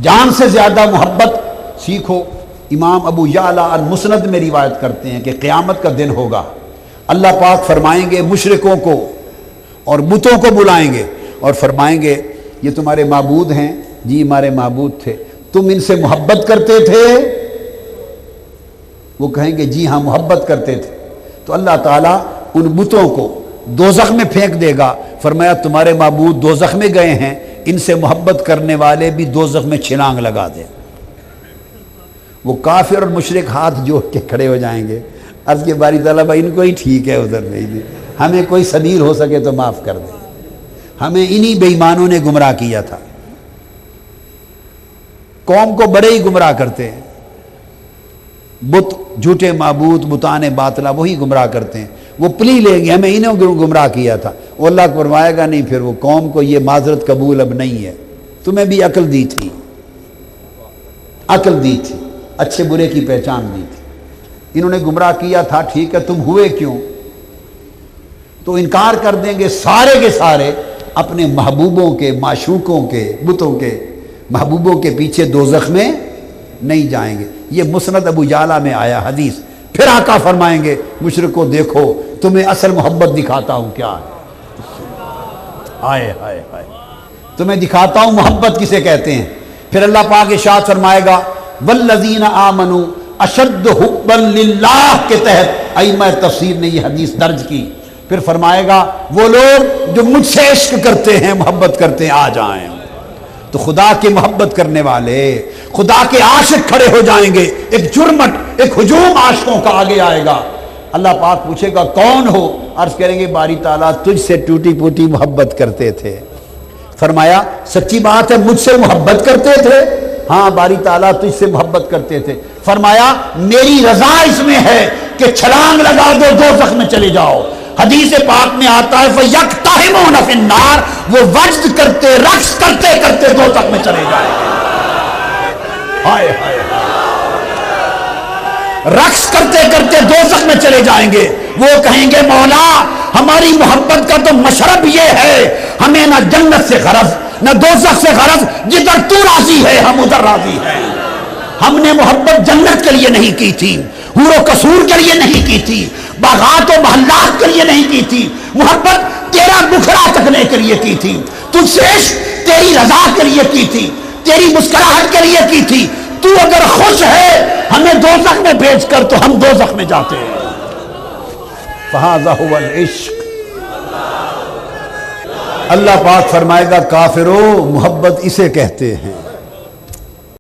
جان سے زیادہ محبت سیکھو۔ امام ابو یعلا المسند میں روایت کرتے ہیں کہ قیامت کا دن ہوگا، اللہ پاک فرمائیں گے مشرکوں کو اور بتوں کو بلائیں گے اور فرمائیں گے یہ تمہارے معبود ہیں؟ جی ہمارے معبود تھے۔ تم ان سے محبت کرتے تھے؟ وہ کہیں گے جی ہاں محبت کرتے تھے۔ تو اللہ تعالیٰ ان بتوں کو دوزخ میں پھینک دے گا، فرمایا تمہارے معبود دوزخ میں گئے ہیں، ان سے محبت کرنے والے بھی دوزخ میں چھلانگ لگا دیں۔ وہ کافر اور مشرک ہاتھ جوڑ کے کھڑے ہو جائیں گے، عرض کے باری تعالیٰ بھائی ان کو ہی ٹھیک ہے ادھر نہیں، ہمیں کوئی سبیل ہو سکے تو معاف کر دیں، ہمیں انہی بے ایمانوں نے گمراہ کیا تھا۔ قوم کو بڑے ہی گمراہ کرتے ہیں، بت جھوٹے معبود بتانے باطلہ وہی گمراہ کرتے ہیں، وہ پلی لیں گے ہمیں انہوں نے گمراہ کیا تھا، وہ اللہ کو فرمائے گا نہیں، پھر وہ قوم کو یہ معذرت قبول اب نہیں ہے، تمہیں بھی عقل دی تھی، عقل دی تھی، اچھے برے کی پہچان دی تھی، انہوں نے گمراہ کیا تھا، ٹھیک ہے تم ہوئے کیوں؟ تو انکار کر دیں گے سارے کے سارے، اپنے محبوبوں کے معشوقوں کے بتوں کے محبوبوں کے پیچھے دوزخ میں نہیں جائیں گے۔ یہ مسند ابو یعلا میں آیا حدیث۔ پھر آقا فرمائیں گے مشرکو دیکھو تمہیں اصل محبت دکھاتا ہوں کیا ہے، ہائے ہائے ہائے، تمہیں دکھاتا ہوں محبت کسے کہتے ہیں۔ پھر اللہ پاک ارشاد فرمائے گا والذین آمنوا اشد حبا للہ کے تحت ائمہ تفسیر نے یہ حدیث درج کی۔ پھر فرمائے گا وہ لوگ جو مجھ سے عشق کرتے ہیں محبت کرتے ہیں آ جائیں۔ تو خدا کی محبت کرنے والے خدا کے عاشق کھڑے ہو جائیں گے، ایک جرمٹ ایک ہجوم عاشقوں کا آگے آئے گا۔ اللہ پاک پوچھے گا کون ہو؟ عرض کریں گے باری تعالیٰ تجھ سے ٹوٹی پوٹی محبت کرتے تھے۔ فرمایا سچی بات ہے مجھ سے محبت کرتے تھے؟ ہاں باری تعالیٰ تجھ سے محبت کرتے تھے۔ فرمایا میری رضا اس میں ہے کہ چھلانگ لگا دو دوزخ میں چلے جاؤ۔ حدیث پاک میں آتا ہے فَيَقْتَحِمُونَ فِي النَّارِ، وہ وجد کرتے رقص کرتے کرتے دوزخ میں چلے جائیں گے۔ ہائے ہائے رقص کرتے کرتے دوزخ میں چلے جائیں گے۔ وہ کہیں گے مولا ہماری محبت کا تو مشرب یہ ہے، ہمیں نہ جنت سے غرض نہ دوزخ سے غرض، جدھر تو راضی ہے ہم ادھر راضی ہیں۔ ہم نے محبت جنت کے لیے نہیں کی تھی، حور و قصور کے لیے نہیں کی تھی، باغات و محلات کے لیے نہیں کی تھی، محبت تیرا بکھرا تکنے کے لیے کی تھی، تجھ سے عشق تیری رضا کے لیے کی تھی، تیری مسکراہٹ کے لیے کی تھی۔ تو اگر خوش ہے ہمیں دوزخ میں بھیج کر تو ہم دوزخ میں جاتے ہیں۔ فَهَذَا هُوَ الْعِشْقُ۔ اللہ پاک فرمائے گا کافرو محبت اسے کہتے ہیں۔